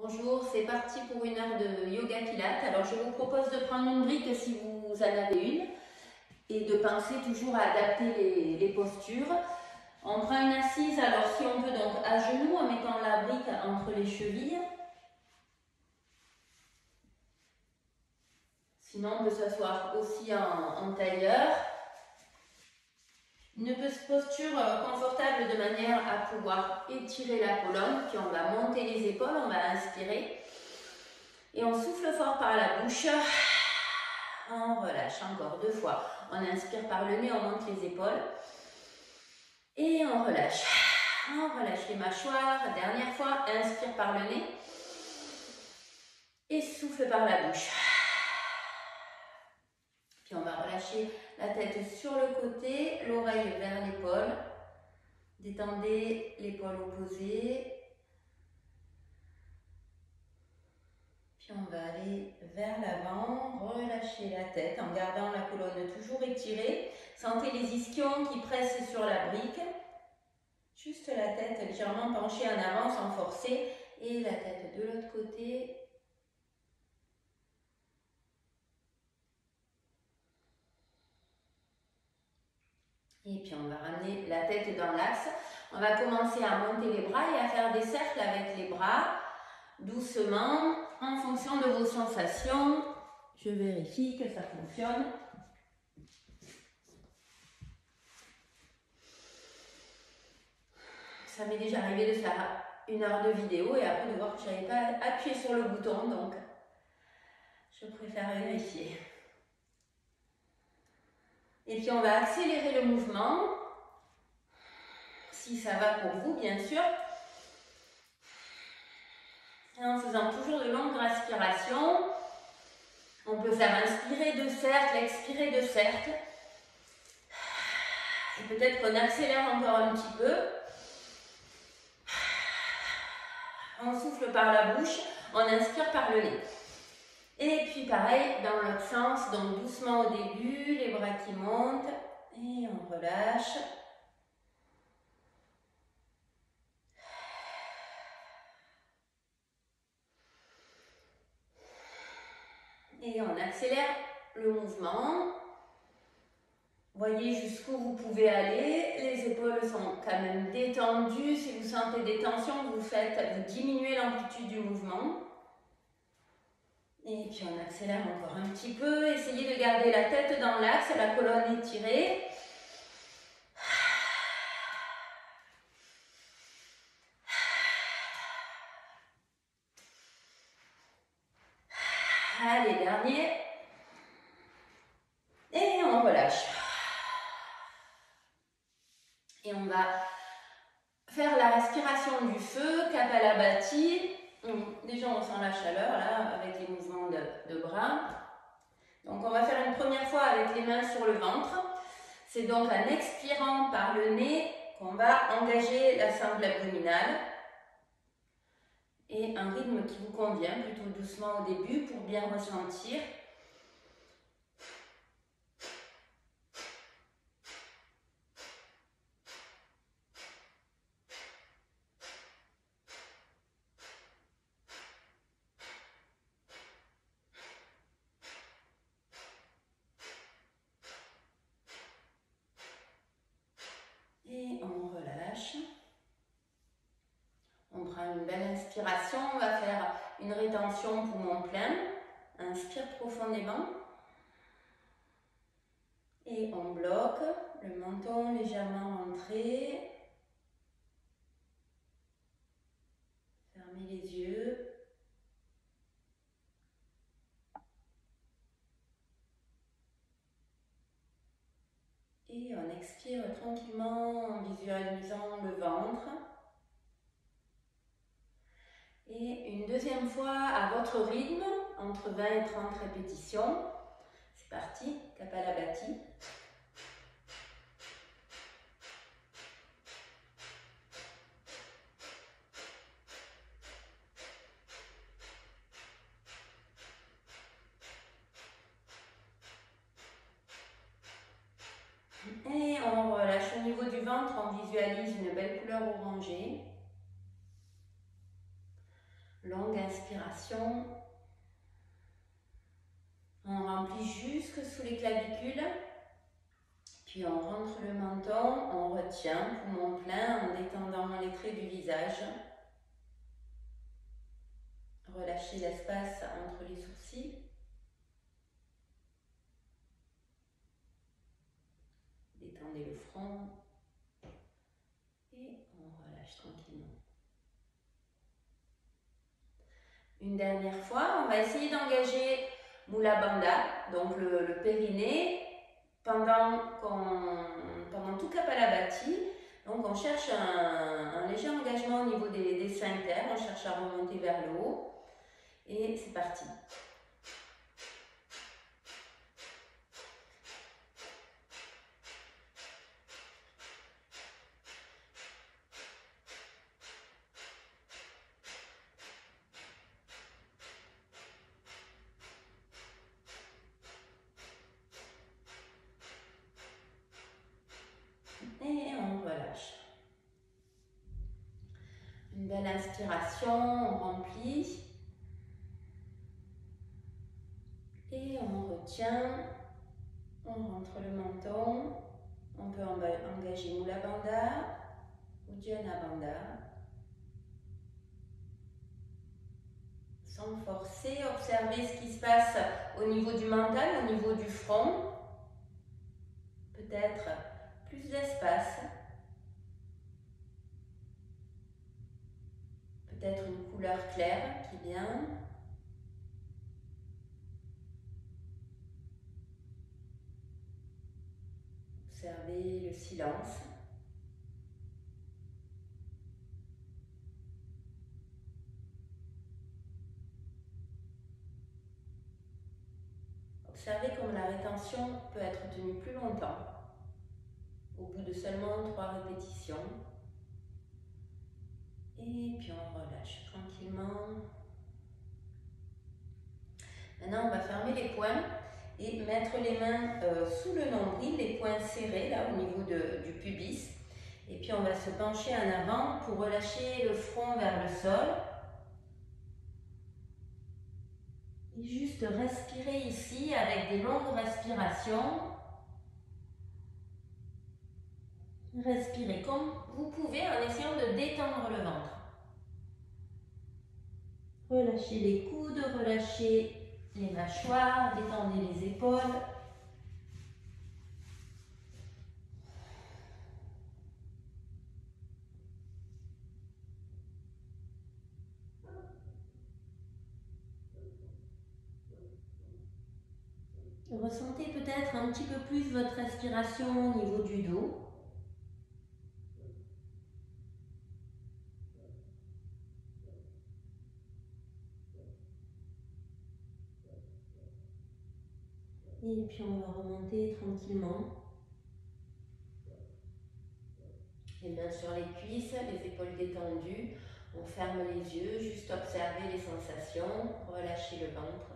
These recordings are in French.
Bonjour, c'est parti pour une heure de yoga pilates. Alors je vous propose de prendre une brique si vous en avez une et de penser toujours à adapter les postures. On prend une assise, alors si on peut donc à genoux en mettant la brique entre les chevilles. Sinon on peut s'asseoir aussi en tailleur. Une posture confortable de manière à pouvoir étirer la colonne, puis on va monter les épaules, on va inspirer. Et on souffle fort par la bouche, on relâche encore 2 fois. On inspire par le nez, on monte les épaules. Et on relâche les mâchoires. Dernière fois, inspire par le nez. Et souffle par la bouche. Puis on va relâcher la tête sur le côté, l'oreille vers l'épaule. Détendez l'épaule opposée. Puis on va aller vers l'avant, relâcher la tête en gardant la colonne toujours étirée. Sentez les ischions qui pressent sur la brique. Juste la tête légèrement penchée en avant sans forcer. Et la tête de l'autre côté. Et puis on va ramener la tête dans l'axe. On va commencer à monter les bras et à faire des cercles avec les bras. Doucement, en fonction de vos sensations. Je vérifie que ça fonctionne. Ça m'est déjà arrivé de faire une heure de vidéo et après de voir que je n'avais pas appuyé sur le bouton, donc je préfère vérifier. Et puis on va accélérer le mouvement, si ça va pour vous bien sûr. Et en faisant toujours de longues respirations, on peut faire inspirer de cercle, expirer de cercle. Et peut-être qu'on accélère encore un petit peu. On souffle par la bouche, on inspire par le nez. Et puis pareil, dans l'autre sens, donc doucement au début, les bras qui montent. Et on relâche. Et on accélère le mouvement. Voyez jusqu'où vous pouvez aller. Les épaules sont quand même détendues. Si vous sentez des tensions, vous diminuez l'amplitude du mouvement. Et puis on accélère encore un petit peu. Essayez de garder la tête dans l'axe, la colonne étirée. Allez, dernier. Et on relâche. Et on va faire la respiration du feu, Kapalabhati. Déjà on sent la chaleur là avec les mouvements de bras. Donc on va faire une première fois avec les mains sur le ventre. C'est donc en expirant par le nez qu'on va engager la sangle abdominale. Et un rythme qui vous convient, plutôt doucement au début pour bien ressentir. Et on relâche. On prend une belle inspiration, on va faire une rétention poumon plein. Inspire profondément. Et on bloque, le menton légèrement rentré. Fermez les yeux. Et on expire tranquillement en visualisant le ventre. Et une deuxième fois à votre rythme, entre 20 et 30 répétitions. C'est parti, Kapalabhati. Et on relâche au niveau du ventre, on visualise une belle couleur orangée. Longue inspiration. On remplit jusque sous les clavicules. Puis on rentre le menton, on retient, poumon plein en détendant les traits du visage. Relâchez l'espace entre les sourcils. Détendez le front. Et on relâche tranquillement. Une dernière fois, on va essayer d'engager Mula Bandha, donc le périnée, pendant tout Kapalabhati. Donc on cherche un léger engagement au niveau des sphincters, on cherche à remonter vers le haut. Et c'est parti. Et on relâche. Une belle inspiration, on remplit. Et on retient. On rentre le menton. On peut engager Mula Bandha ou Uddiyana Bandha. Sans forcer, observez ce qui se passe au niveau du mental, au niveau du front. Peut-être plus d'espace. Peut-être une couleur claire qui vient. Observez le silence. Observez comme la rétention peut être tenue plus longtemps, au bout de seulement 3 répétitions. Et puis on relâche tranquillement. Maintenant, on va fermer les poings et mettre les mains sous le nombril, les poings serrés là au niveau du pubis. Et puis on va se pencher en avant pour relâcher le front vers le sol. Et juste respirer ici avec des longues respirations. Respirez comme vous pouvez en essayant de détendre le ventre. Relâchez les coudes, relâchez les mâchoires, détendez les épaules. Ressentez peut-être un petit peu plus votre respiration au niveau du dos. Et puis on va remonter tranquillement. Les mains sur les cuisses, les épaules détendues. On ferme les yeux, juste observer les sensations, relâchez le ventre.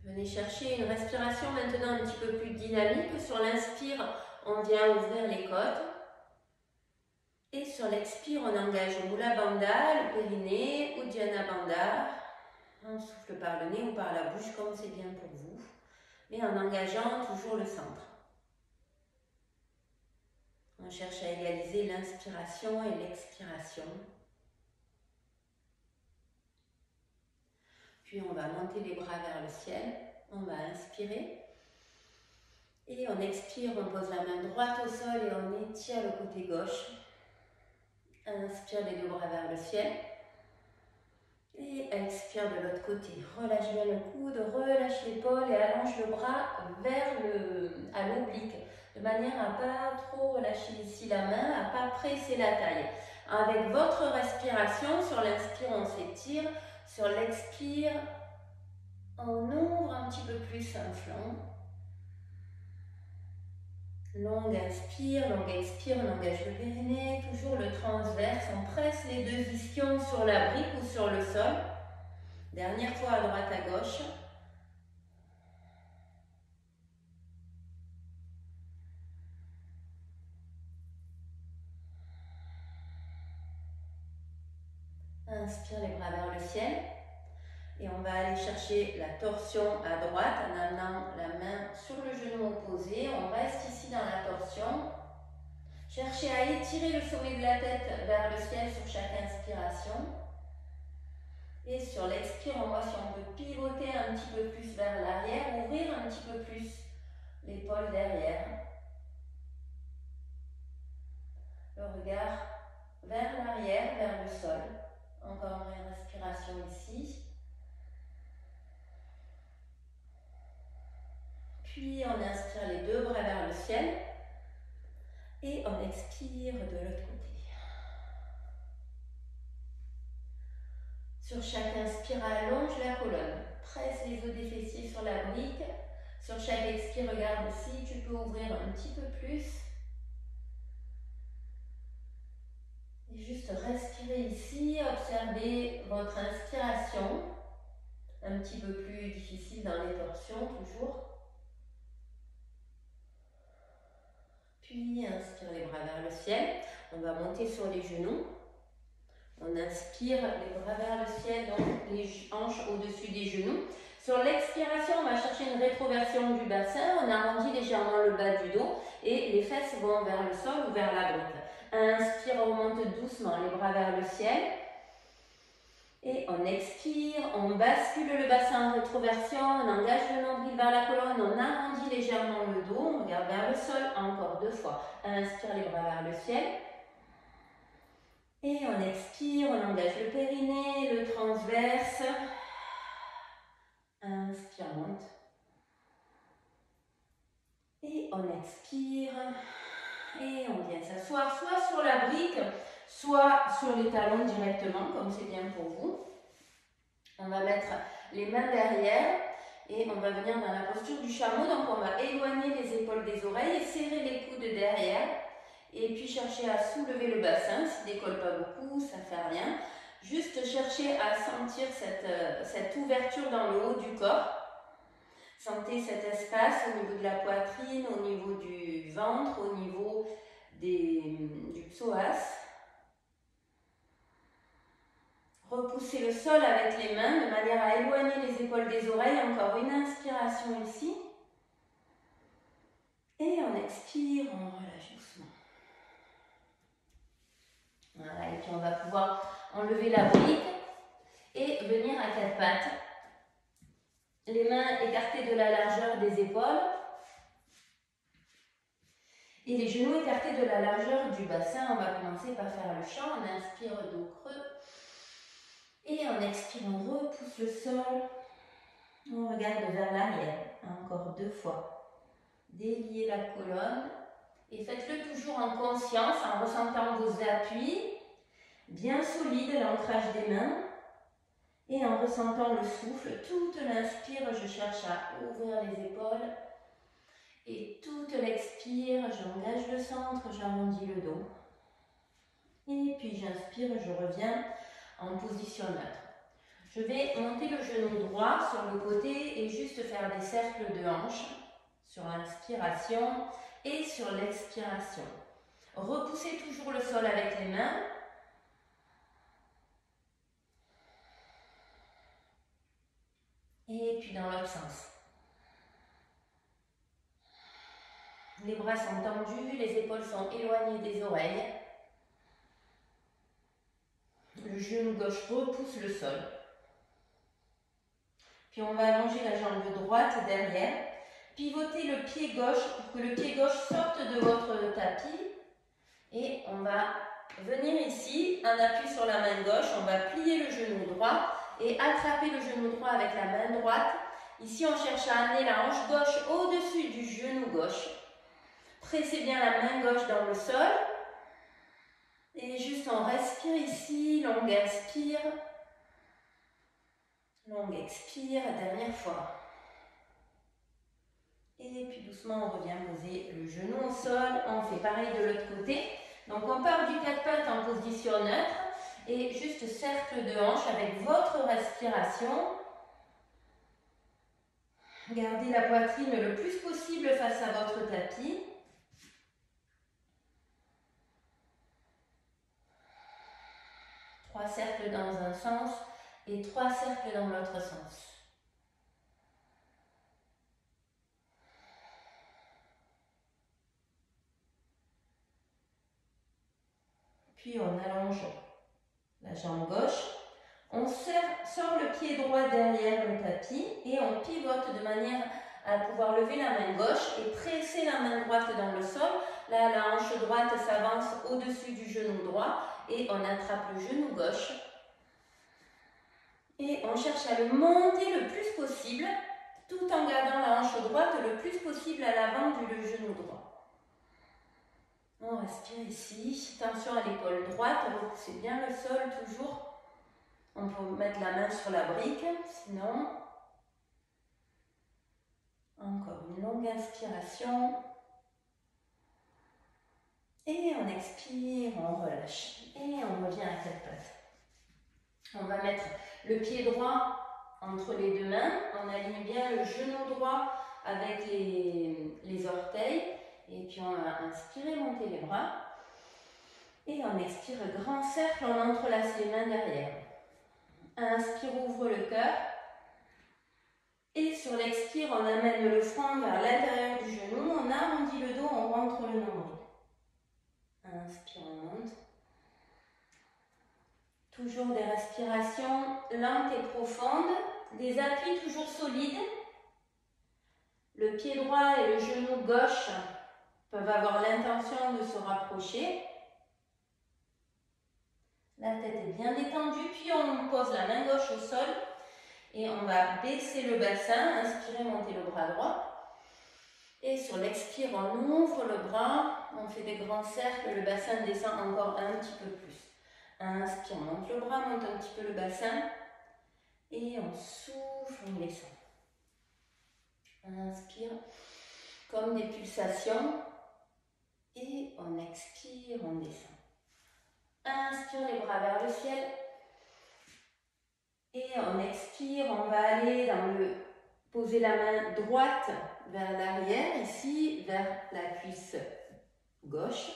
Venez chercher une respiration maintenant un petit peu plus dynamique. Sur l'inspire, on vient ouvrir les côtes. Et sur l'expire, on engage Mula Bandha, le périnée, Uddiyana Bandha. On souffle par le nez ou par la bouche comme c'est bien pour vous. Mais en engageant toujours le centre. On cherche à égaliser l'inspiration et l'expiration. Puis on va monter les bras vers le ciel. On va inspirer. Et on expire, on pose la main droite au sol et on étire le côté gauche. Inspire les deux bras vers le ciel. Et expire de l'autre côté. Relâche bien le coude, relâche l'épaule et allonge le bras à l'oblique. De manière à ne pas trop relâcher ici la main, à ne pas presser la taille. Avec votre respiration, sur l'inspire, on s'étire. Sur l'expire, on ouvre un petit peu plus un flanc. Longue inspire, longue expire, on engage le périnée, toujours le transverse, on presse les deux ischions sur la brique ou sur le sol. Dernière fois à droite à gauche. Inspire les bras vers le ciel. Et on va aller chercher la torsion à droite en amenant la main sur le genou opposé. On reste ici dans la torsion. Cherchez à étirer le sommet de la tête vers le ciel sur chaque inspiration. Et sur l'expire, on voit si on peut pivoter un petit peu plus vers l'arrière, ouvrir un petit peu plus l'épaule derrière. Le regard vers l'arrière, vers le sol. Encore une respiration ici. Puis on inspire les deux bras vers le ciel. Et on expire de l'autre côté. Sur chaque inspire, allonge la colonne. Presse les os des fessiers sur la brique. Sur chaque expire, regarde si tu peux ouvrir un petit peu plus. Et juste respirer ici, observez votre inspiration. Un petit peu plus difficile dans les torsions, toujours. Puis inspire les bras vers le ciel. On va monter sur les genoux. On inspire les bras vers le ciel, donc les hanches au-dessus des genoux. Sur l'expiration, on va chercher une rétroversion du bassin. On arrondit légèrement le bas du dos et les fesses vont vers le sol ou vers la brique. Inspire, on monte doucement les bras vers le ciel. Et on expire, on bascule le bassin en rétroversion, on engage le nombril vers la colonne, on arrondit légèrement le dos, on regarde vers le sol, encore 2 fois. Inspire les bras vers le ciel. Et on expire, on engage le périnée, le transverse. Inspire, monte. Et on expire. Et on vient s'asseoir soit sur la brique, soit sur les talons directement, comme c'est bien pour vous. On va mettre les mains derrière et on va venir dans la posture du chameau. Donc on va éloigner les épaules des oreilles et serrer les coudes derrière. Et puis chercher à soulever le bassin, s'il ne décolle pas beaucoup, ça ne fait rien. Juste chercher à sentir cette ouverture dans le haut du corps. Sentez cet espace au niveau de la poitrine, au niveau du ventre, au niveau du psoas. Repoussez le sol avec les mains de manière à éloigner les épaules des oreilles. Encore une inspiration ici. Et on expire, on relâche doucement. Voilà, et puis on va pouvoir enlever la brique et venir à 4 pattes. Les mains écartées de la largeur des épaules et les genoux écartés de la largeur du bassin. On va commencer par faire le chant. On inspire dos creux et on expire, on repousse le sol. On regarde vers l'arrière. Encore 2 fois. Déliez la colonne et faites-le toujours en conscience, en ressentant vos appuis bien solides, l'ancrage des mains. Et en ressentant le souffle, toute l'inspire, je cherche à ouvrir les épaules. Et toute l'expire, j'engage le centre, j'arrondis le dos. Et puis j'inspire, je reviens en position neutre. Je vais monter le genou droit sur le côté et juste faire des cercles de hanches sur l'inspiration et sur l'expiration. Repoussez toujours le sol avec les mains. Et puis dans l'autre sens. Les bras sont tendus, les épaules sont éloignées des oreilles. Le genou gauche repousse le sol. Puis on va allonger la jambe droite derrière. Pivotez le pied gauche pour que le pied gauche sorte de votre tapis. Et on va venir ici, un appui sur la main gauche. On va plier le genou droit et attraper le genou droit avec la main droite. Ici, on cherche à amener la hanche gauche au-dessus du genou gauche. Pressez bien la main gauche dans le sol. Et juste on respire ici, longue inspire. Longue expire, dernière fois. Et puis doucement, on revient poser le genou au sol. On fait pareil de l'autre côté. Donc on part du 4 pattes en position neutre. Et juste cercle de hanche avec votre respiration. Gardez la poitrine le plus possible face à votre tapis. 3 cercles dans un sens et 3 cercles dans l'autre sens. Puis on allonge la jambe gauche. On sort le pied droit derrière le tapis et on pivote de manière à pouvoir lever la main gauche et presser la main droite dans le sol. Là, la hanche droite s'avance au-dessus du genou droit et on attrape le genou gauche. Et on cherche à le monter le plus possible, tout en gardant la hanche droite le plus possible à l'avant du genou droit. On respire ici. Attention à l'épaule droite, repoussez bien le sol toujours. On peut mettre la main sur la brique, sinon... Encore une longue inspiration. Et on expire, on relâche. Et on revient à quatre pattes. On va mettre le pied droit entre les deux mains. On aligne bien le genou droit avec les orteils. Et puis on va inspirer, monter les bras. Et on expire, grand cercle, on entrelace les mains derrière. Inspire, ouvre le cœur. Et sur l'expire, on amène le front vers l'intérieur du genou. On arrondit le dos, on rentre le nombril. Inspire, on monte. Toujours des respirations lentes et profondes. Des appuis toujours solides. Le pied droit et le genou gauche peuvent avoir l'intention de se rapprocher. La tête est bien détendue, puis on pose la main gauche au sol et on va baisser le bassin, inspirer, monter le bras droit. Et sur l'expire, on ouvre le bras, on fait des grands cercles, le bassin descend encore un petit peu plus. Inspire, on monte le bras, monte un petit peu le bassin et on souffle, on descend. Inspire, comme des pulsations et on expire, on descend. Inspire les bras vers le ciel. Et on expire, on va aller poser la main droite vers l'arrière, ici, vers la cuisse gauche.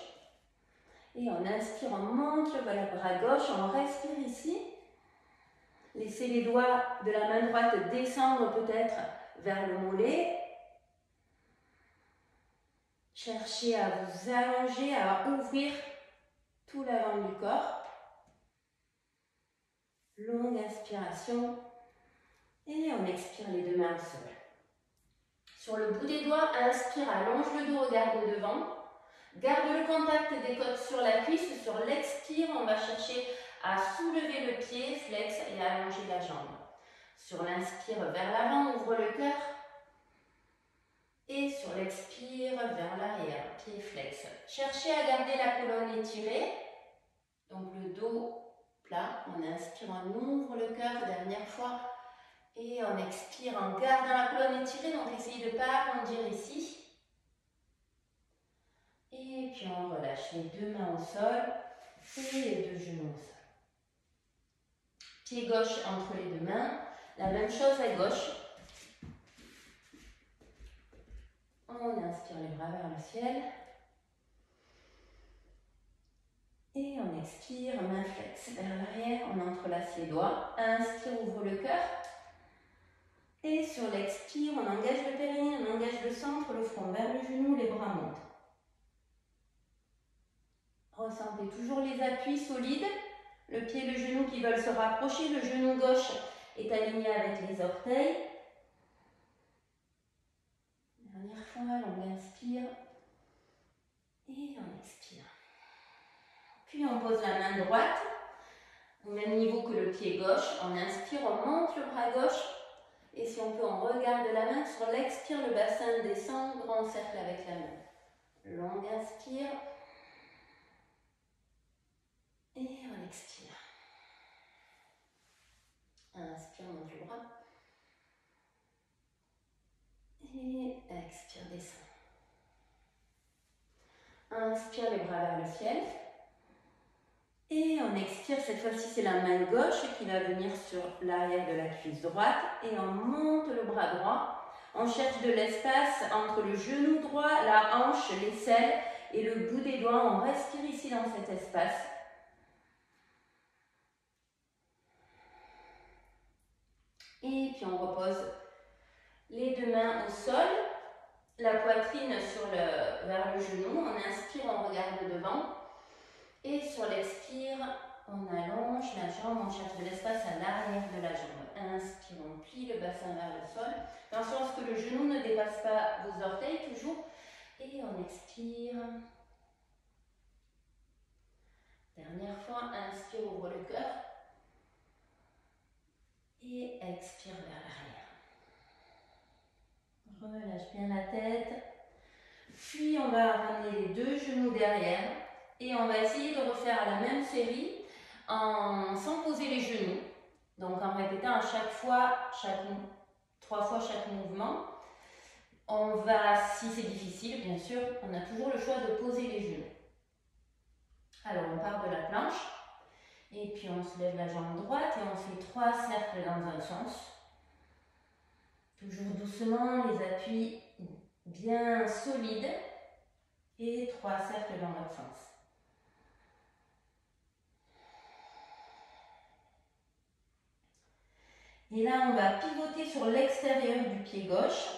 Et on inspire, on monte le bras gauche, on respire ici. Laissez les doigts de la main droite descendre peut-être vers le mollet. Cherchez à vous allonger, à ouvrir tout l'avant du corps. Longue inspiration. Et on expire les deux mains au sol. Sur le bout des doigts, inspire, allonge le dos, regarde devant. Garde le contact des côtes sur la cuisse. Sur l'expire, on va chercher à soulever le pied, flex et allonger la jambe. Sur l'inspire, vers l'avant, ouvre le cœur. Et sur l'expire, vers l'arrière, pied flex. Cherchez à garder la colonne étirée. Donc le dos plat. On inspire, on ouvre le cœur, dernière fois. Et on expire en gardant la colonne étirée. Donc essayez de ne pas arrondir ici. Et puis on relâche les deux mains au sol et les deux genoux au sol. Pied gauche entre les deux mains. La même chose à gauche. On inspire les bras vers le ciel. Et on expire, main flex vers l'arrière. On entrelace les doigts. Inspire, ouvre le cœur. Et sur l'expire, on engage le périnée, on engage le centre, le front vers le genou, les bras montent. Ressentez toujours les appuis solides. Le pied et le genou qui veulent se rapprocher. Le genou gauche est aligné avec les orteils. Dernière fois, on inspire. Et on expire. Puis on pose la main droite au même niveau que le pied gauche. On inspire, on monte le bras gauche. Et si on peut, on regarde la main. Sur l'expire, le bassin descend. Grand cercle avec la main. Longue inspire. Et on expire. Inspire, monte le bras. Et expire, descend. Inspire les bras vers le ciel. Et on expire, cette fois-ci c'est la main gauche qui va venir sur l'arrière de la cuisse droite. Et on monte le bras droit. On cherche de l'espace entre le genou droit, la hanche, l'aisselle et le bout des doigts. On respire ici dans cet espace. puis on repose les deux mains au sol, la poitrine vers le genou. On inspire, on regarde devant. Et sur l'expire, on allonge la jambe, on cherche de l'espace à l'arrière de la jambe. Inspire, on plie le bassin vers le sol. Attention à ce que le genou ne dépasse pas vos orteils, toujours. Et on expire. Dernière fois, inspire, ouvre le cœur. Et expire vers l'arrière. Relâche bien la tête. Puis on va ramener les deux genoux derrière. Et on va essayer de refaire la même série sans poser les genoux. Donc en répétant à chaque fois, 3 fois chaque mouvement. On va, si c'est difficile, bien sûr, on a toujours le choix de poser les genoux. Alors on part de la planche. Et puis on se lève la jambe droite et on fait 3 cercles dans un sens. Toujours doucement, les appuis bien solides. Et 3 cercles dans l'autre sens. Et là, on va pivoter sur l'extérieur du pied gauche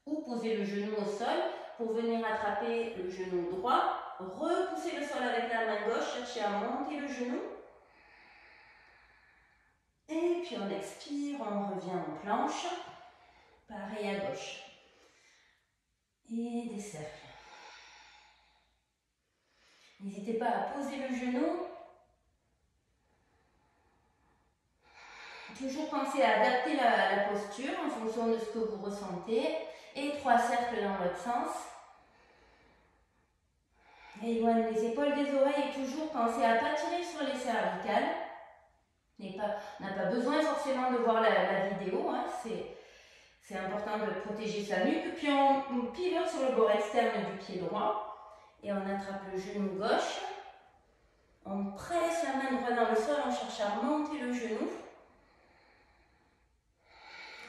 ou poser le genou au sol pour venir attraper le genou droit, repousser le sol avec la main gauche, chercher à monter le genou. Et puis on expire, on revient en planche, pareil à gauche. Et des cercles. N'hésitez pas à poser le genou. Toujours pensez à adapter la posture en fonction de ce que vous ressentez. Et 3 cercles dans l'autre sens. Éloigne les épaules des oreilles et toujours pensez à ne pas tirer sur les cervicales. On n'a pas besoin forcément de voir la vidéo. Hein, c'est important de protéger sa nuque. Puis on pivote sur le bord externe du pied droit. Et on attrape le genou gauche. On presse la main droite dans le sol. On cherche à monter le genou.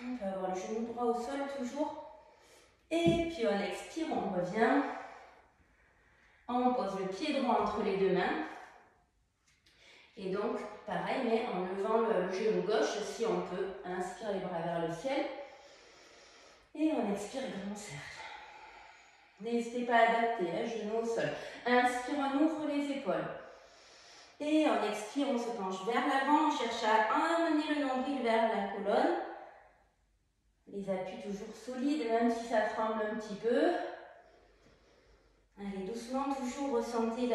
On peut avoir le genou droit au sol toujours. Et puis on expire, on revient. On pose le pied droit entre les deux mains. Et donc, pareil, mais en levant le genou gauche, si on peut. Inspire les bras vers le ciel. Et on expire, grand cercle. N'hésitez pas à adapter, hein, genou au sol. Inspire, on ouvre les épaules. Et on expire, on se penche vers l'avant. On cherche à amener le nombril vers la colonne. Les appuis toujours solides, même si ça tremble un petit peu. Allez, doucement, toujours ressentez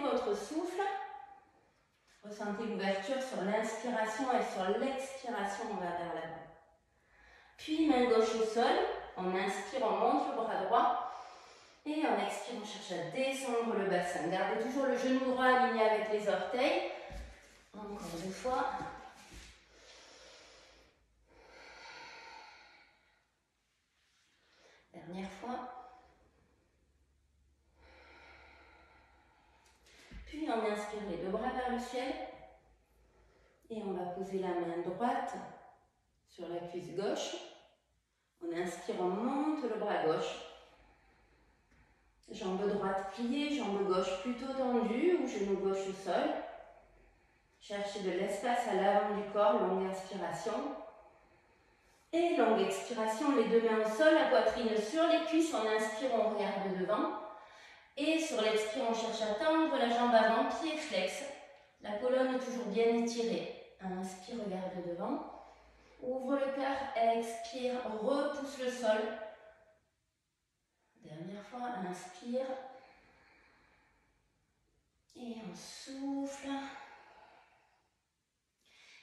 votre souffle. Ressentez l'ouverture sur l'inspiration et sur l'expiration, on va vers l'avant. Puis, main gauche au sol. On inspire, on monte le bras droit. Et on expire, on cherche à descendre le bassin. Gardez toujours le genou droit aligné avec les orteils. Encore 2 fois. Dernière fois. Puis on inspire les 2 bras vers le ciel. Et on va poser la main droite sur la cuisse gauche. On inspire, on monte le bras gauche. Jambe droite pliée, jambe gauche plutôt tendue ou genou gauche au sol. Cherchez de l'espace à l'avant du corps, longue inspiration. Et longue expiration, les 2 mains au sol, la poitrine sur les cuisses. On inspire, on regarde devant. Et sur l'expire, on cherche à tendre la jambe avant, pied flex. La colonne est toujours bien étirée. Inspire, regarde devant. Ouvre le cœur, expire, repousse le sol. Dernière fois, inspire. Et on souffle.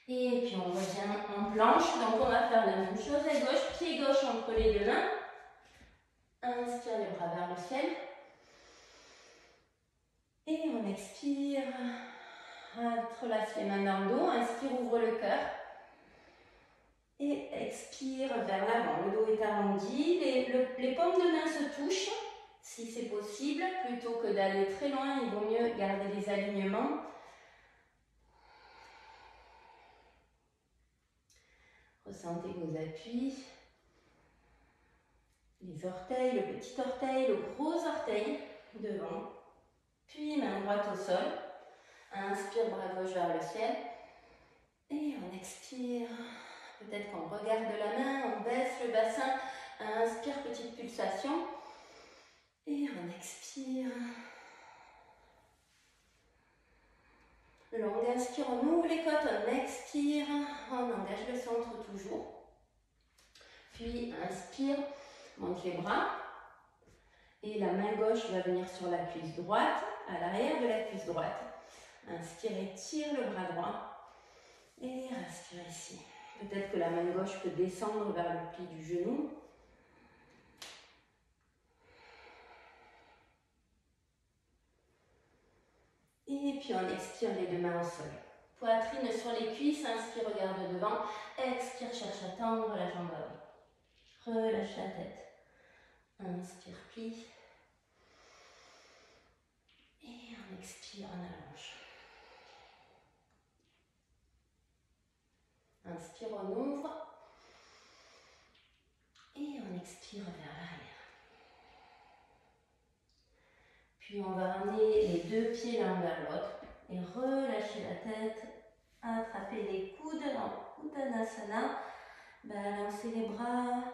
Et puis on revient en planche. Donc on va faire la même chose à gauche. Pied gauche entre les 2 mains. Inspire les bras vers le ciel. Et on expire. Relâche les mains dans le dos. Inspire, ouvre le cœur. Et expire vers l'avant. Le dos est arrondi. Les paumes de main se touchent. Si c'est possible, plutôt que d'aller très loin, il vaut mieux garder les alignements. Ressentez vos appuis. Les orteils, le petit orteil, le gros orteil devant. Puis main droite au sol. Inspire, bras gauche vers le ciel. Et on expire Peut-être qu'on regarde la main, on baisse le bassin, inspire, petite pulsation. Et on expire. Longue inspire, on ouvre les côtes, on expire, on engage le centre toujours. Puis inspire, monte les bras. Et la main gauche va venir sur la cuisse droite, à l'arrière de la cuisse droite. Inspire, étire le bras droit. Et respire ici. Peut-être que la main gauche peut descendre vers le pli du genou. Et puis on expire les deux mains au sol. Poitrine sur les cuisses, inspire, regarde devant. Expire, cherche à tendre la jambe avant. Relâche la tête. Inspire, plie. Et on expire, on allonge. Inspire, on ouvre. Et on expire vers l'arrière. Puis on va ramener les deux pieds l'un vers l'autre et relâcher la tête, attraper les coudes en Uttanasana, balancer les bras,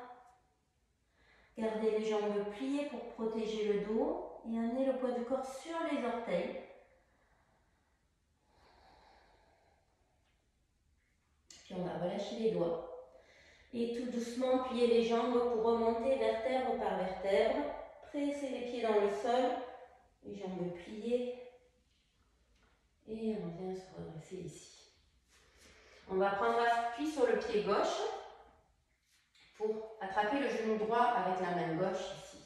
garder les jambes pliées pour protéger le dos et amener le poids du corps sur les orteils. Puis on va relâcher les doigts et tout doucement plier les jambes pour remonter vertèbre par vertèbre, presser les pieds dans le sol. Les jambes pliées et on vient se redresser ici. On va prendre appui sur le pied gauche pour attraper le genou droit avec la main gauche ici.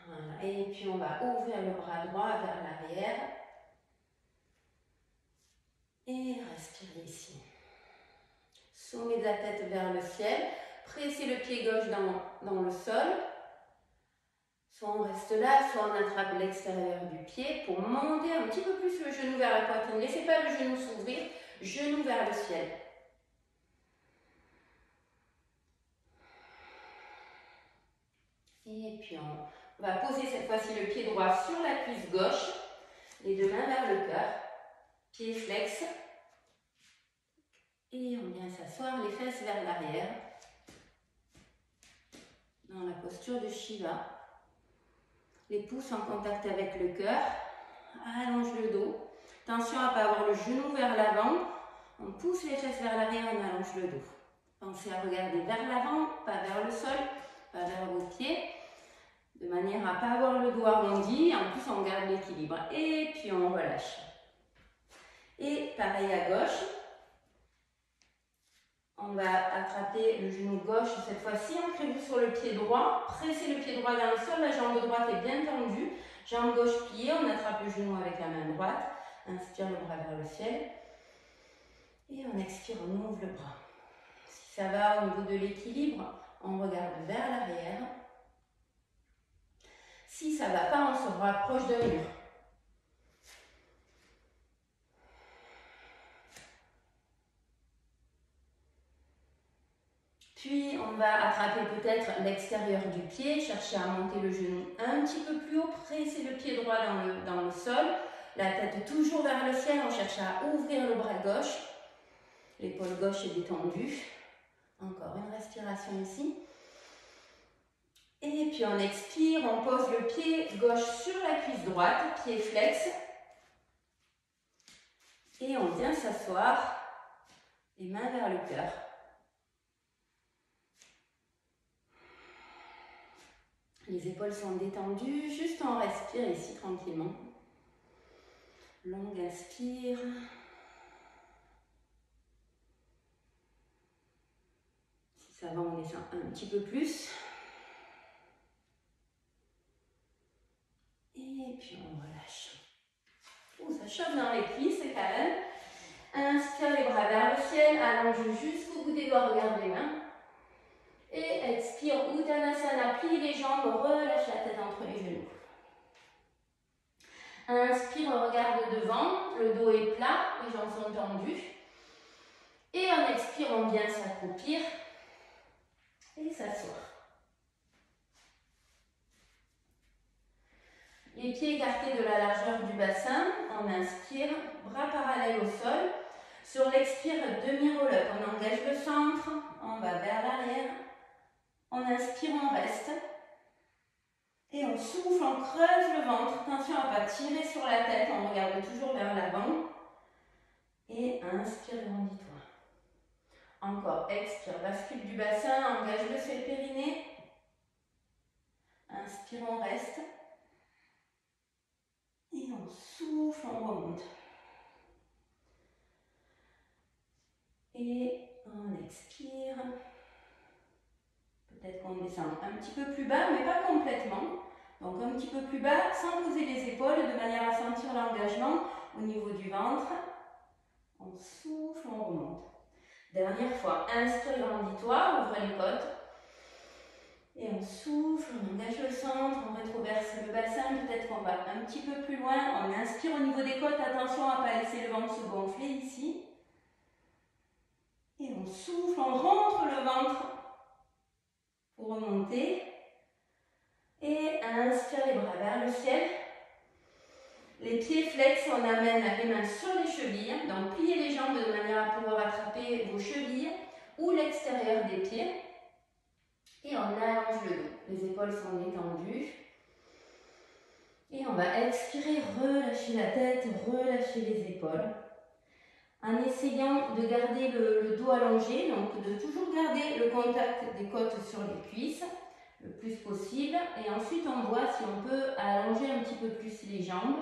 Voilà. Et puis on va ouvrir le bras droit vers l'arrière et respirer ici. Sommet de la tête vers le ciel. Pressez le pied gauche dans le sol. Soit on reste là, soit on attrape l'extérieur du pied pour monter un petit peu plus le genou vers la poitrine. Ne laissez pas le genou s'ouvrir, genou vers le ciel. Et puis on va poser cette fois-ci le pied droit sur la cuisse gauche, les deux mains vers le cœur, pied flex. Et on vient s'asseoir, les fesses vers l'arrière. Dans la posture de Shiva. Les pouces en contact avec le cœur. Allonge le dos. Attention à ne pas avoir le genou vers l'avant. On pousse les fesses vers l'arrière, on allonge le dos. Pensez à regarder vers l'avant, pas vers le sol, pas vers vos pieds. De manière à ne pas avoir le dos arrondi. En plus, on garde l'équilibre. Et puis on relâche. Et pareil à gauche. On va attraper le genou gauche cette fois-ci, ancrez-vous sur le pied droit, pressez le pied droit dans le sol, la jambe droite est bien tendue, jambe gauche pliée, on attrape le genou avec la main droite, inspire le bras vers le ciel, et on expire, on ouvre le bras. Si ça va au niveau de l'équilibre, on regarde vers l'arrière. Si ça ne va pas, on se rapproche d'un mur. Puis, on va attraper peut-être l'extérieur du pied, chercher à monter le genou un petit peu plus haut, presser le pied droit dans le sol, la tête toujours vers le ciel, on cherche à ouvrir le bras gauche, l'épaule gauche est détendue. Encore une respiration ici. Et puis on expire, on pose le pied gauche sur la cuisse droite, pied flex. Et on vient s'asseoir, les mains vers le cœur. Les épaules sont détendues, juste on respire ici tranquillement. Longue inspire. Si ça va, on descend un petit peu plus. Et puis on relâche. Oh, ça chauffe dans les cuisses, c'est quand même. Inspire les bras vers le ciel, allonge jusqu'au bout des doigts, regarde les mains. Et expire, Uttanasana, plie les jambes, relâche la tête entre les genoux. Inspire, regarde devant, le dos est plat, les jambes sont tendues. Et on expire, on vient s'accroupir et s'asseoir. Les pieds écartés de la largeur du bassin. On inspire, bras parallèles au sol. Sur l'expire, demi-roll-up. On engage le centre, on va vers l'arrière. On inspire, on reste. Et on souffle, on creuse le ventre. Attention à ne pas tirer sur la tête, on regarde toujours vers l'avant. Et inspire, grandis-toi. Encore, expire, bascule du bassin, engage le ciel périnée. Inspire, on reste. Et on souffle, on remonte. Et on expire. Peut-être qu'on descend un petit peu plus bas, mais pas complètement. Donc un petit peu plus bas, sans poser les épaules, de manière à sentir l'engagement au niveau du ventre. On souffle, on remonte. Dernière fois, inspire, grandis-toi, ouvre les côtes. Et on souffle, on engage le centre, on rétroverse le bassin. Peut-être qu'on va un petit peu plus loin. On inspire au niveau des côtes, attention à ne pas laisser le ventre se gonfler ici. Et on souffle, on rentre le ventre pour remonter. Et inspire les bras vers le ciel. Les pieds flex, on amène les mains sur les chevilles. Donc pliez les jambes de manière à pouvoir attraper vos chevilles ou l'extérieur des pieds. Et on allonge le dos. Les épaules sont détendues. Et on va expirer, relâcher la tête, relâcher les épaules. En essayant de garder le dos allongé, donc de toujours garder le contact des côtes sur les cuisses le plus possible. Et ensuite, on voit si on peut allonger un petit peu plus les jambes.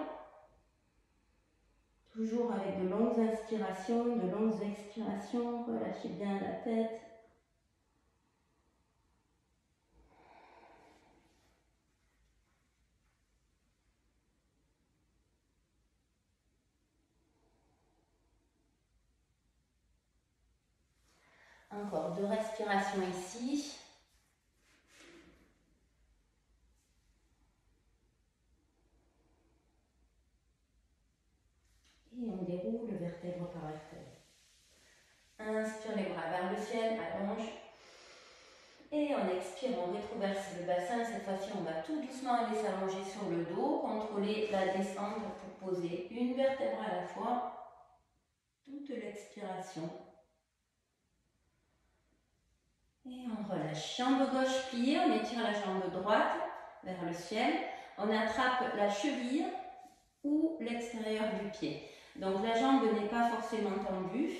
Toujours avec de longues inspirations, de longues expirations. Relâchez bien la tête. Encore 2 respirations ici. Et on déroule vertèbre par vertèbre. Inspire les bras vers le ciel, allonge. Et on expire, on rétroverse le bassin. Cette fois-ci, on va tout doucement aller s'allonger sur le dos, contrôler la descente pour poser une vertèbre à la fois. Toute l'expiration. Et on relâche. Jambe gauche pliée, on étire la jambe droite vers le ciel. On attrape la cheville ou l'extérieur du pied. Donc la jambe n'est pas forcément tendue.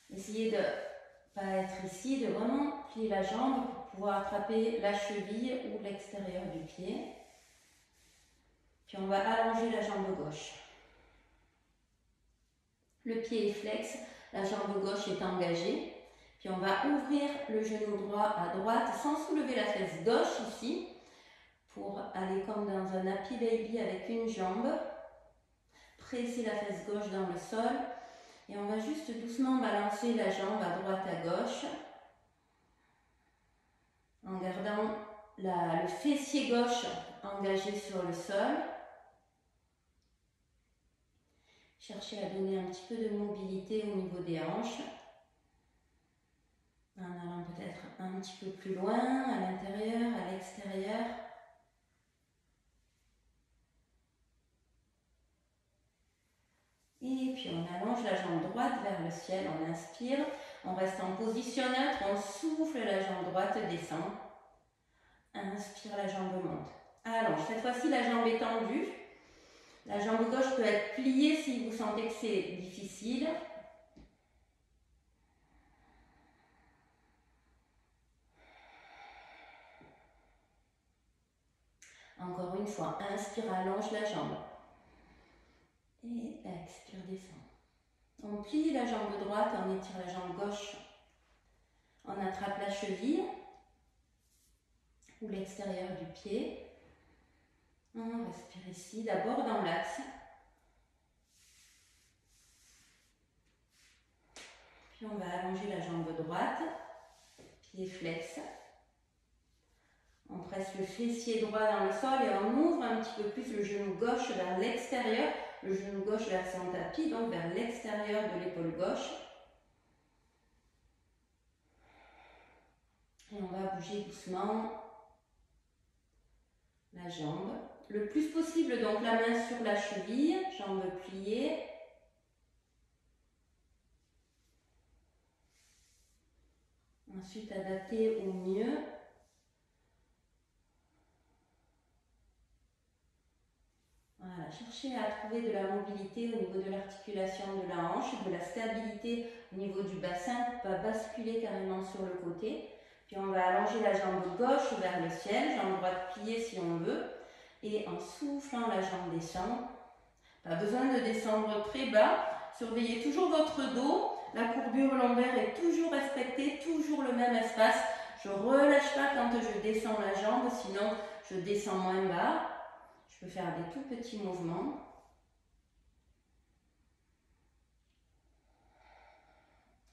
Essayez de ne pas être ici, de vraiment plier la jambe pour pouvoir attraper la cheville ou l'extérieur du pied. Puis on va allonger la jambe gauche. Le pied est flex, la jambe gauche est engagée. Puis on va ouvrir le genou droit à droite sans soulever la fesse gauche ici. Pour aller comme dans un happy baby avec une jambe. Presser la fesse gauche dans le sol. Et on va juste doucement balancer la jambe à droite à gauche. En gardant le fessier gauche engagé sur le sol. Cherchez à donner un petit peu de mobilité au niveau des hanches. En allant peut-être un petit peu plus loin, à l'intérieur, à l'extérieur. Et puis on allonge la jambe droite vers le ciel, on inspire, on reste en position neutre, on souffle, la jambe droite descend. Inspire, la jambe monte. Allonge, cette fois-ci la jambe est tendue. La jambe gauche peut être pliée si vous sentez que c'est difficile. Encore une fois, inspire, allonge la jambe. Et expire, descend. On plie la jambe droite, on étire la jambe gauche. On attrape la cheville ou l'extérieur du pied. On respire ici, d'abord dans l'axe. Puis on va allonger la jambe droite, pied flex. On presse le fessier droit dans le sol et on ouvre un petit peu plus le genou gauche vers l'extérieur, le genou gauche vers son tapis, donc vers l'extérieur de l'épaule gauche. Et on va bouger doucement la jambe. Le plus possible, donc la main sur la cheville, jambe pliée. Ensuite, adapter au mieux. Voilà, cherchez à trouver de la mobilité au niveau de l'articulation de la hanche, de la stabilité au niveau du bassin pour ne pas basculer carrément sur le côté. Puis on va allonger la jambe gauche vers le ciel, jambe droite pliée si on veut. Et en soufflant, la jambe descend. Pas besoin de descendre très bas. Surveillez toujours votre dos. La courbure lombaire est toujours respectée, toujours le même espace. Je ne relâche pas quand je descends la jambe, sinon je descends moins bas. Je peux faire des tout petits mouvements.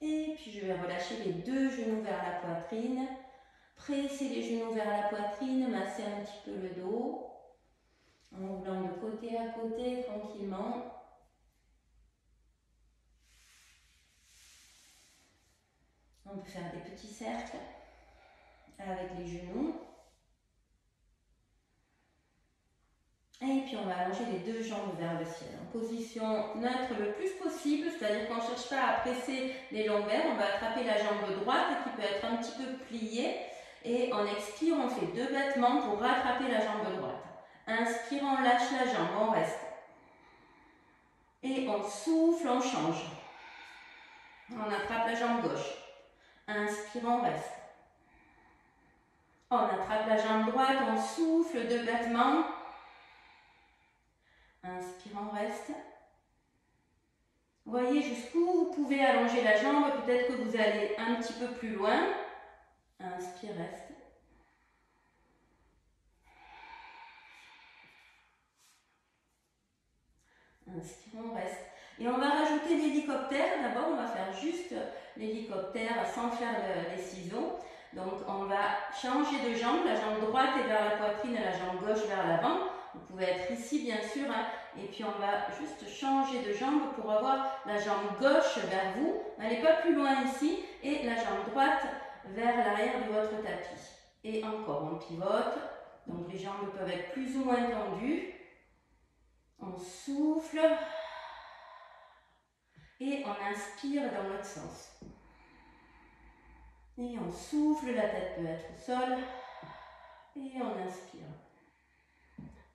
Et puis je vais relâcher les deux genoux vers la poitrine. Presser les genoux vers la poitrine, masser un petit peu le dos. En roulant de côté à côté tranquillement. On peut faire des petits cercles avec les genoux. Et puis on va allonger les deux jambes vers le ciel. En position neutre le plus possible, c'est-à-dire qu'on ne cherche pas à presser les lombaires, on va attraper la jambe droite qui peut être un petit peu pliée. Et en expire, on fait deux battements pour rattraper la jambe droite. Inspire, on lâche la jambe, on reste. Et on souffle, on change. On attrape la jambe gauche. Inspire, on reste. On attrape la jambe droite, on souffle, deux battements. Inspire, on reste. Voyez jusqu'où vous pouvez allonger la jambe. Peut-être que vous allez un petit peu plus loin. Inspire, reste. Inspire, on reste. Et on va rajouter l'hélicoptère. D'abord, on va faire juste l'hélicoptère sans faire les ciseaux. Donc, on va changer de jambe. La jambe droite est vers la poitrine et la jambe gauche vers l'avant. Vous pouvez être ici, bien sûr. Hein. Et puis, on va juste changer de jambe pour avoir la jambe gauche vers vous. N'allez pas plus loin ici. Et la jambe droite vers l'arrière de votre tapis. Et encore, on pivote. Donc, les jambes peuvent être plus ou moins tendues. On souffle. Et on inspire dans l'autre sens. Et on souffle, la tête peut être au sol. Et on inspire.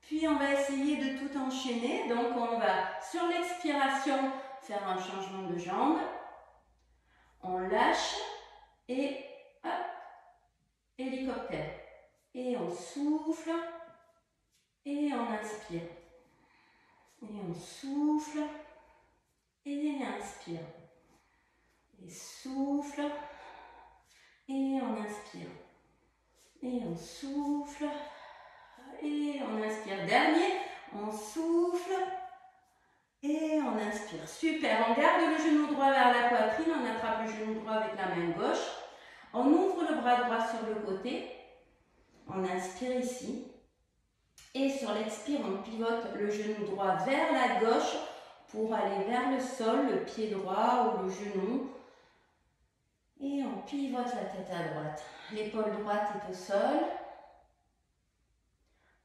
Puis on va essayer de tout enchaîner. Donc on va, sur l'expiration, faire un changement de jambe. On lâche et hop, hélicoptère. Et on souffle et on inspire. Et on souffle et inspire. Et souffle et on inspire. Et on souffle et on inspire. Dernier, on souffle et on inspire. Super, on garde le genou droit vers la poitrine, on attrape le genou droit avec la main gauche. On ouvre le bras droit sur le côté. On inspire ici. Et sur l'expire, on pivote le genou droit vers la gauche pour aller vers le sol, le pied droit ou le genou. Et on pivote la tête à droite. L'épaule droite est au sol.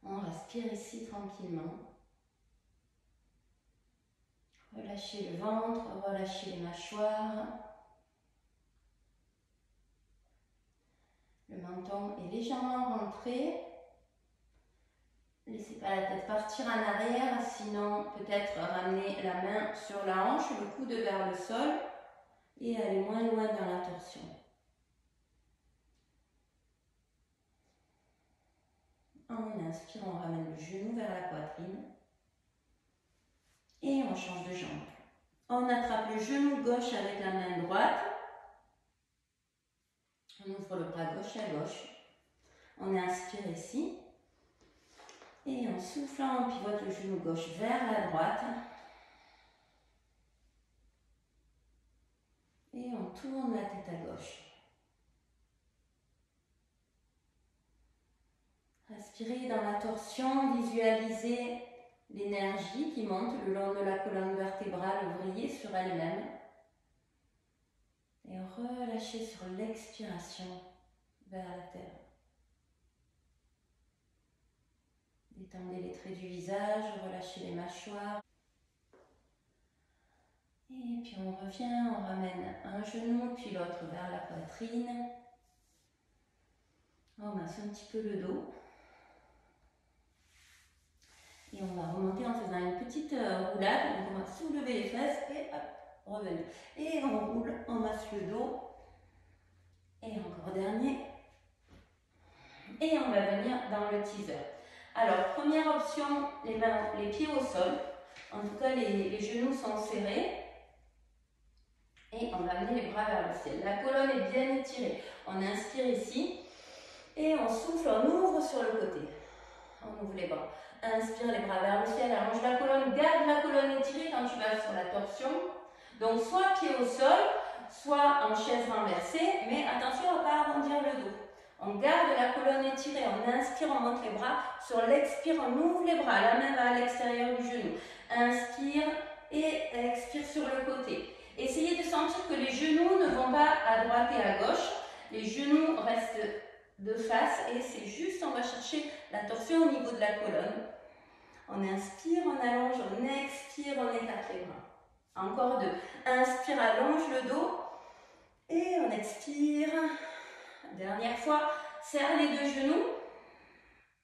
On respire ici tranquillement. Relâchez le ventre, relâchez les mâchoires. Le menton est légèrement rentré. Laissez pas la tête partir en arrière, sinon peut-être ramener la main sur la hanche, le coude vers le sol et aller moins loin dans la torsion. En inspire, on ramène le genou vers la poitrine et on change de jambe. On attrape le genou gauche avec la main droite. On ouvre le bras gauche à gauche. On inspire ici. Et en soufflant, on pivote le genou gauche vers la droite. Et on tourne la tête à gauche. Respirez dans la torsion, visualisez l'énergie qui monte le long de la colonne vertébrale, ouvrier sur elle-même. Et relâchez sur l'expiration vers la terre. Détendez les traits du visage, relâchez les mâchoires. Et puis on revient, on ramène un genou puis l'autre vers la poitrine. On masse un petit peu le dos. Et on va remonter en faisant une petite roulade. Donc on va soulever les fesses et hop, revenir. Et on roule, on masse le dos. Et encore dernier. Et on va venir dans le teaser. Alors, première option, les mains, les pieds au sol. En tout cas, les genoux sont serrés. Et on va amener les bras vers le ciel. La colonne est bien étirée. On inspire ici. Et on souffle, on ouvre sur le côté. On ouvre les bras. Inspire les bras vers le ciel, allonge la colonne, garde la colonne étirée quand tu vas sur la torsion. Donc soit pied au sol, soit en chaise renversée, mais attention à ne pas arrondir le dos. On garde la colonne étirée, on inspire, on monte les bras. Sur l'expire, on ouvre les bras, la main va à l'extérieur du genou. Inspire et expire sur le côté. Essayez de sentir que les genoux ne vont pas à droite et à gauche. Les genoux restent de face et c'est juste, on va chercher la torsion au niveau de la colonne. On inspire, on allonge, on expire, on écarte les bras. Encore deux. Inspire, allonge le dos et on expire. Dernière fois, serre les deux genoux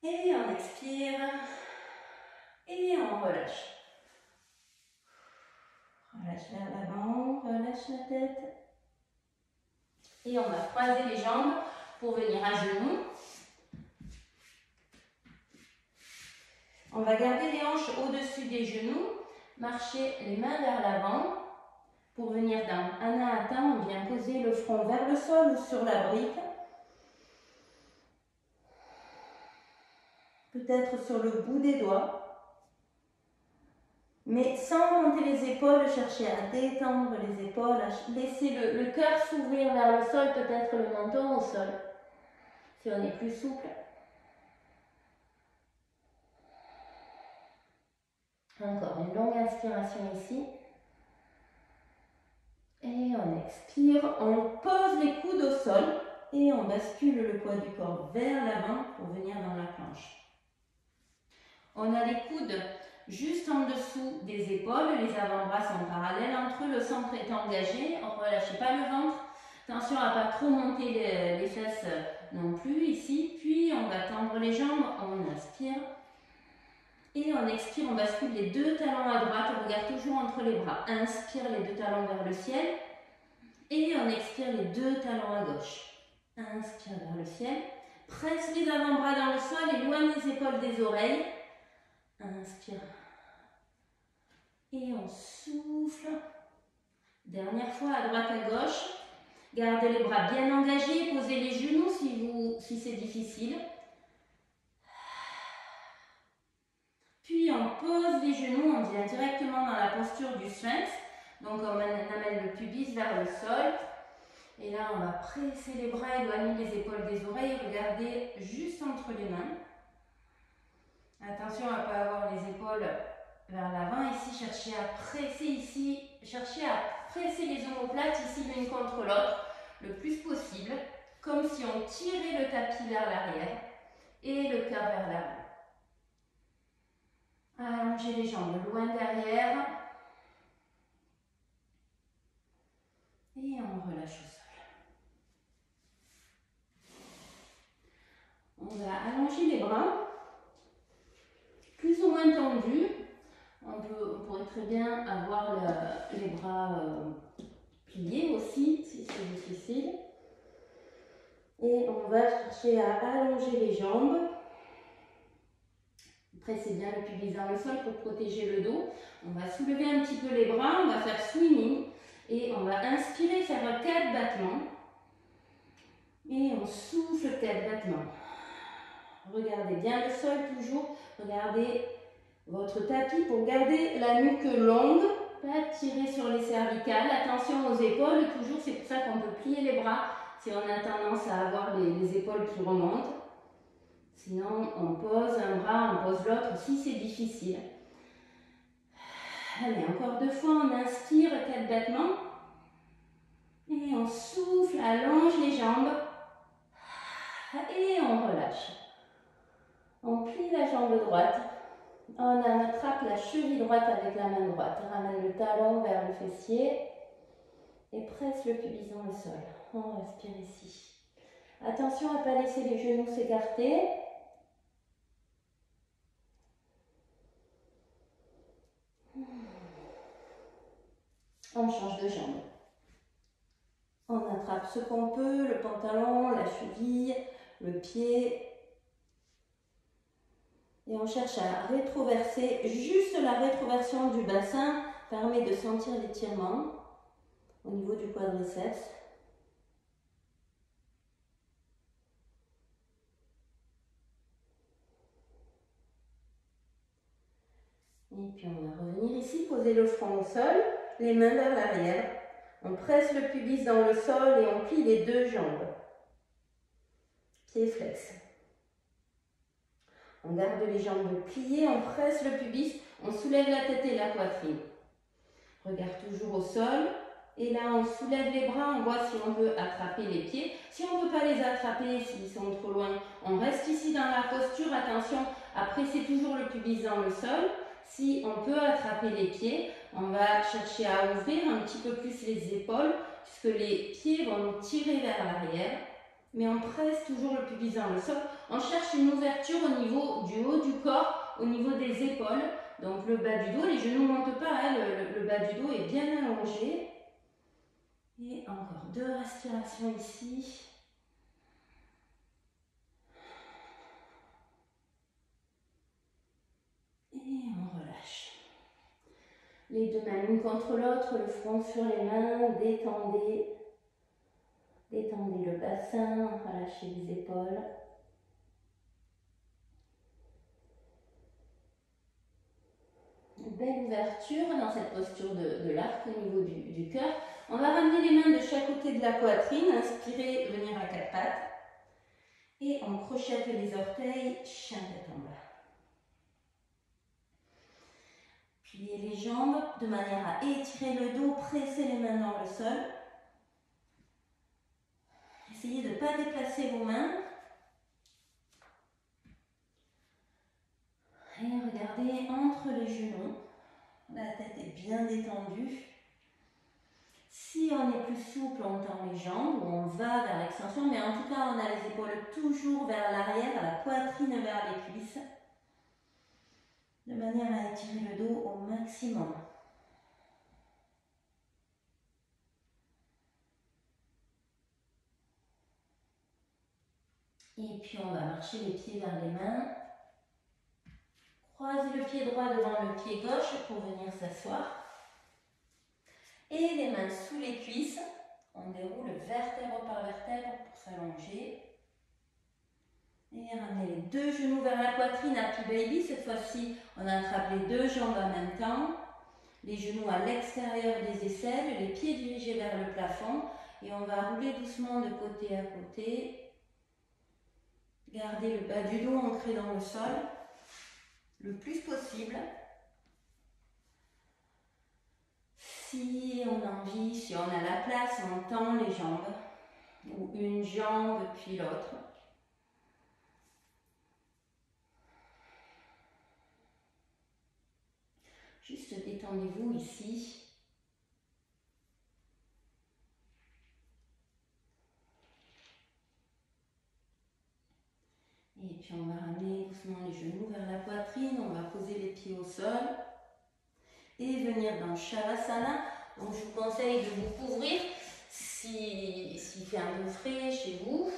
et on expire et on relâche. Relâche vers l'avant, relâche la tête et on va croiser les jambes pour venir à genoux. On va garder les hanches au-dessus des genoux, marcher les mains vers l'avant pour venir dans Anahata. On vient poser le front vers le sol ou sur la brique. Peut-être sur le bout des doigts. Mais sans monter les épaules, chercher à détendre les épaules, à laisser le cœur s'ouvrir vers le sol, peut-être le menton au sol, si on est plus souple. Encore une longue inspiration ici. Et on expire, on pose les coudes au sol et on bascule le poids du corps vers l'avant pour venir dans la planche. On a les coudes juste en dessous des épaules, les avant-bras sont parallèles entre eux, le centre est engagé, on ne relâche pas le ventre. Attention à ne pas trop monter les fesses non plus ici, puis on va tendre les jambes, on inspire. Et on expire, on bascule les deux talons à droite, on regarde toujours entre les bras. Inspire les deux talons vers le ciel. Et on expire les deux talons à gauche. Inspire vers le ciel. Presse les avant-bras dans le sol, éloigne les épaules des oreilles. Inspire. Et on souffle. Dernière fois à droite à gauche. Gardez les bras bien engagés, posez les genoux si c'est difficile. Puis on pose les genoux, on vient directement dans la posture du sphinx. Donc on amène le pubis vers le sol. Et là on va presser les bras, éloigner les épaules des oreilles, regardez juste entre les mains. Attention à ne pas avoir les épaules vers l'avant. Ici, cherchez à presser les omoplates ici l'une contre l'autre le plus possible, comme si on tirait le tapis vers l'arrière et le cœur vers l'avant. Allongez les jambes loin derrière. Et on relâche au sol. On va allonger les bras, plus ou moins tendus. On pourrait très bien avoir les bras pliés aussi, si c'est difficile. Et on va chercher à allonger les jambes. Pressez bien le pubis dans le sol pour protéger le dos. On va soulever un petit peu les bras, on va faire swimming. Et on va inspirer, faire 4 battements. Et on souffle 4 battements. Regardez bien le sol toujours. Regardez votre tapis pour garder la nuque longue. Pas tirer sur les cervicales. Attention aux épaules. Toujours, c'est pour ça qu'on peut plier les bras si on a tendance à avoir les épaules qui remontent. Sinon, on pose un bras, on pose l'autre si c'est difficile. Allez, encore 2 fois, on inspire 4 battements. Et on souffle, allonge les jambes. Et on relâche. On plie la jambe droite. On attrape la cheville droite avec la main droite. On ramène le talon vers le fessier et presse le pubis dans le sol. On respire ici. Attention à ne pas laisser les genoux s'écarter. On change de jambe. On attrape ce qu'on peut, le pantalon, la cheville, le pied. Et on cherche à rétroverser. Juste la rétroversion du bassin permet de sentir l'étirement au niveau du quadriceps. Et puis on va revenir ici, poser le front au sol, les mains vers l'arrière. On presse le pubis dans le sol et on plie les deux jambes. Pieds flex. On garde les jambes pliées, on presse le pubis, on soulève la tête et la poitrine. Regarde toujours au sol. Et là, on soulève les bras, on voit si on peut attraper les pieds. Si on ne peut pas les attraper, s'ils sont trop loin, on reste ici dans la posture. Attention à presser toujours le pubis dans le sol. Si on peut attraper les pieds, on va chercher à ouvrir un petit peu plus les épaules, puisque les pieds vont nous tirer vers l'arrière. Mais on presse toujours le pubis dans le sol. On cherche une ouverture au niveau du haut du corps, au niveau des épaules. Donc le bas du dos, les genoux ne montent pas, hein, le bas du dos est bien allongé. Et encore 2 respirations ici. Et on relâche. Les deux mains l'une contre l'autre, le front sur les mains, détendez. Détendez le bassin, relâchez les épaules. Une belle ouverture dans cette posture de l'arc au niveau du cœur. On va ramener les mains de chaque côté de la poitrine, inspirez, venir à 4 pattes. Et on crochette les orteils, chien tête en bas. Pliez les jambes de manière à étirer le dos, presser les mains dans le sol. Essayez de ne pas déplacer vos mains. Et regardez entre les genoux. La tête est bien détendue. Si on est plus souple, on tend les jambes ou on va vers l'extension. Mais en tout cas, on a les épaules toujours vers l'arrière, la poitrine vers les cuisses. De manière à étirer le dos au maximum. Et puis on va marcher les pieds vers les mains. Croisez le pied droit devant le pied gauche pour venir s'asseoir. Et les mains sous les cuisses. On déroule vertèbre par vertèbre pour s'allonger. Et ramenez les deux genoux vers la poitrine, Happy Baby. Cette fois-ci, on attrape les deux jambes en même temps. Les genoux à l'extérieur des aisselles, les pieds dirigés vers le plafond. Et on va rouler doucement de côté à côté. Gardez le bas du dos ancré dans le sol le plus possible. Si on a envie, si on a la place, on tend les jambes. Ou une jambe puis l'autre. Juste détendez-vous ici. Et puis on va ramener doucement les genoux vers la poitrine, on va poser les pieds au sol. Et venir dans Shavasana. Donc je vous conseille de vous couvrir s'il fait un peu frais chez vous.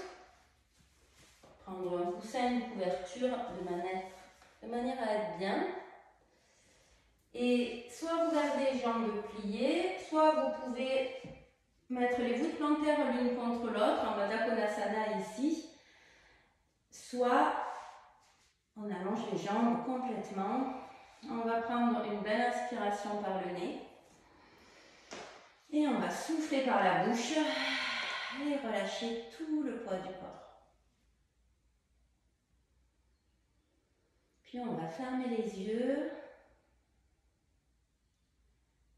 Prendre un coussin, une couverture de manière à être bien. Et soit vous gardez les jambes pliées, soit vous pouvez mettre les voûtes plantaires l'une contre l'autre en Baddha Konasana ici. Soit on allonge les jambes complètement. On va prendre une belle inspiration par le nez. Et on va souffler par la bouche et relâcher tout le poids du corps. Puis on va fermer les yeux.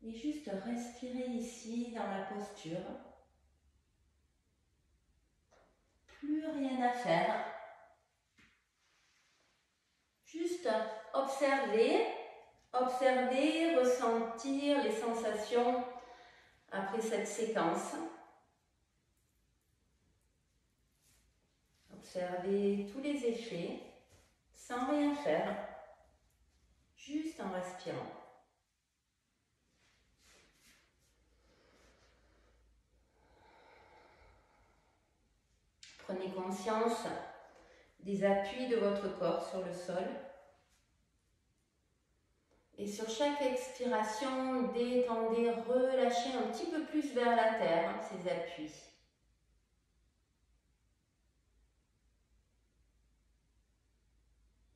Et juste respirer ici dans la posture. Plus rien à faire. Juste observer, ressentir les sensations après cette séquence. Observez tous les effets sans rien faire, juste en respirant. Prenez conscience des appuis de votre corps sur le sol. Et sur chaque expiration, détendez, relâchez un petit peu plus vers la terre ces appuis.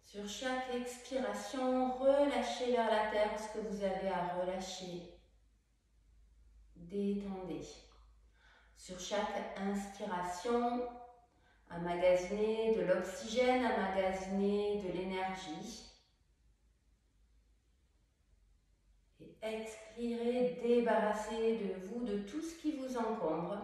Sur chaque expiration, relâchez vers la terre ce que vous avez à relâcher. Détendez. Sur chaque inspiration, emmagasiner de l'oxygène, emmagasiner de l'énergie. Et expirez, débarrassez de vous de tout ce qui vous encombre.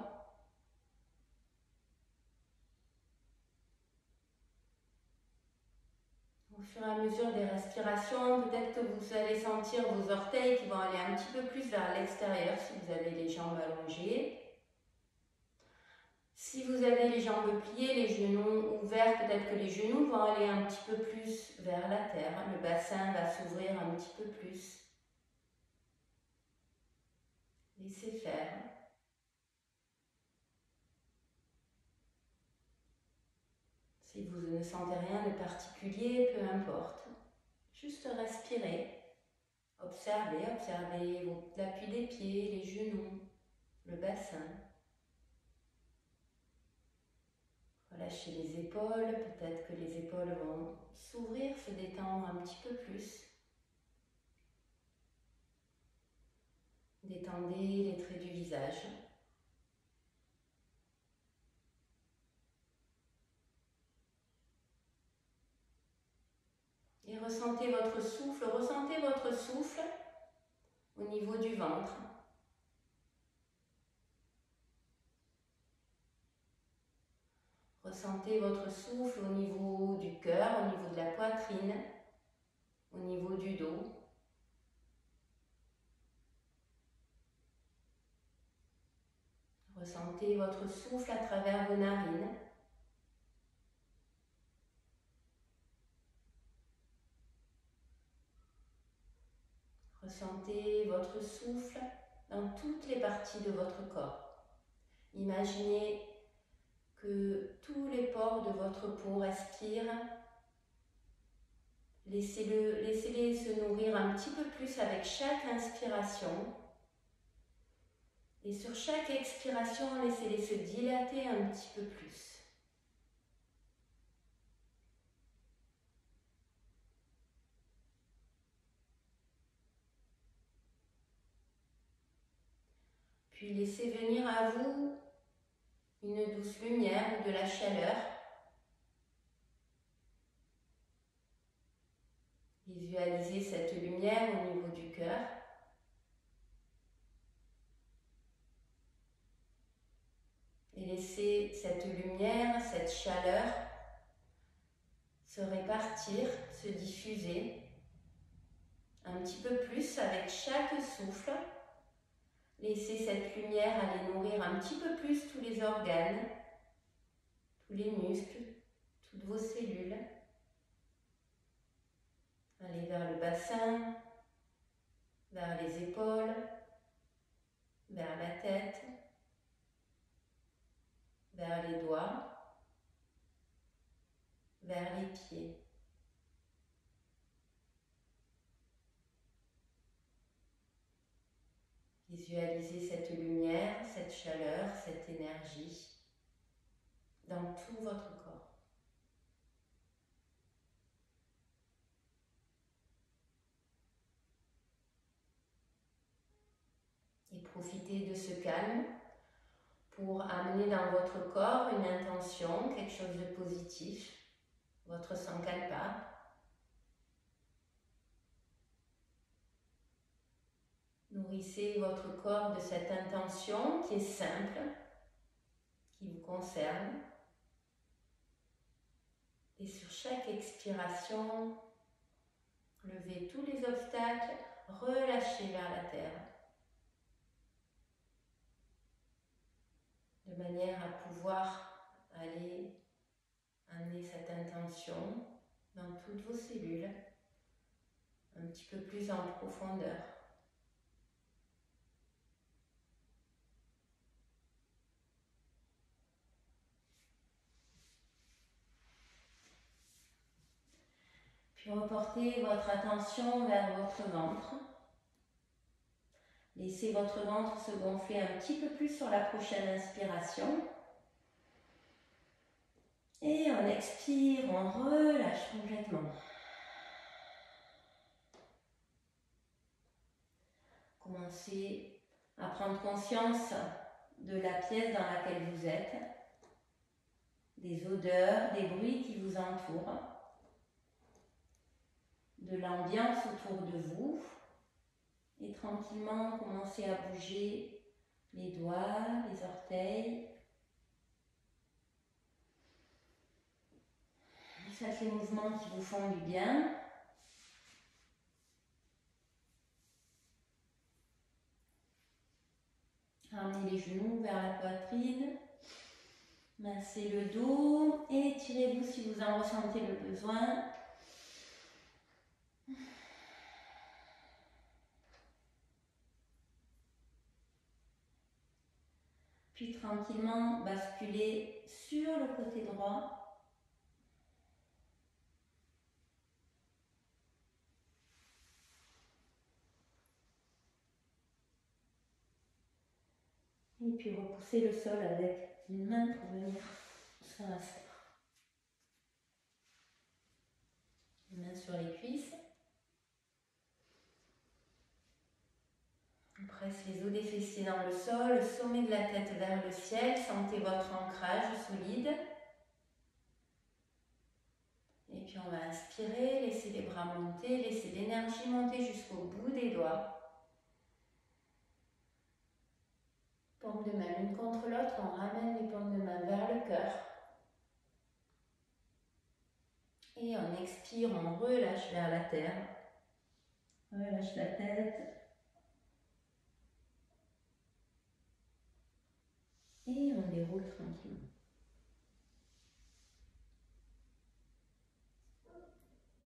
Au fur et à mesure des respirations, peut-être que vous allez sentir vos orteils qui vont aller un petit peu plus vers l'extérieur si vous avez les jambes allongées. Si vous avez les jambes pliées, les genoux ouverts, peut-être que les genoux vont aller un petit peu plus vers la terre. Le bassin va s'ouvrir un petit peu plus. Laissez faire. Si vous ne sentez rien de particulier, peu importe. Juste respirez. Observez l'appui des pieds, les genoux, le bassin. Relâchez les épaules, peut-être que les épaules vont s'ouvrir, se détendre un petit peu plus. Détendez les traits du visage. Et ressentez votre souffle au niveau du ventre. Ressentez votre souffle au niveau du cœur, au niveau de la poitrine, au niveau du dos. Ressentez votre souffle à travers vos narines. Ressentez votre souffle dans toutes les parties de votre corps. Imaginez que tous les pores de votre peau respirent. Laissez-les se nourrir un petit peu plus avec chaque inspiration. Et sur chaque expiration, laissez-les se dilater un petit peu plus. Puis laissez venir à vous une douce lumière ou de la chaleur. Visualisez cette lumière au niveau du cœur. Et laissez cette lumière, cette chaleur se répartir, se diffuser un petit peu plus avec chaque souffle. Laissez cette lumière aller nourrir un petit peu plus tous les organes, tous les muscles, toutes vos cellules. Allez vers le bassin, vers les épaules, vers la tête, vers les doigts, vers les pieds. Visualisez cette lumière, cette chaleur, cette énergie dans tout votre corps. Et profitez de ce calme pour amener dans votre corps une intention, quelque chose de positif, votre sankalpa. Nourrissez votre corps de cette intention qui est simple, qui vous concerne. Et sur chaque expiration, Levez tous les obstacles, relâchez vers la terre. De manière à pouvoir amener cette intention dans toutes vos cellules, un petit peu plus en profondeur. Puis reportez votre attention vers votre ventre. Laissez votre ventre se gonfler un petit peu plus sur la prochaine inspiration. Et on expire, on relâche complètement. Commencez à prendre conscience de la pièce dans laquelle vous êtes, des odeurs, des bruits qui vous entourent, de l'ambiance autour de vous. Et tranquillement, commencez à bouger les doigts, les orteils. Faites les mouvements qui vous font du bien. Ramenez les genoux vers la poitrine. Massez le dos et étirez-vous si vous en ressentez le besoin. Puis tranquillement basculez sur le côté droit. Et puis repoussez le sol avec une main pour venir s'installer. Une main sur les cuisses. On presse les os des fessiers dans le sol, le sommet de la tête vers le ciel. Sentez votre ancrage solide. Et puis on va inspirer, laissez les bras monter, laissez l'énergie monter jusqu'au bout des doigts. Paumes de main l'une contre l'autre, on ramène les paumes de main vers le cœur. Et on expire, on relâche vers la terre. Relâche la tête. Et on déroule tranquillement.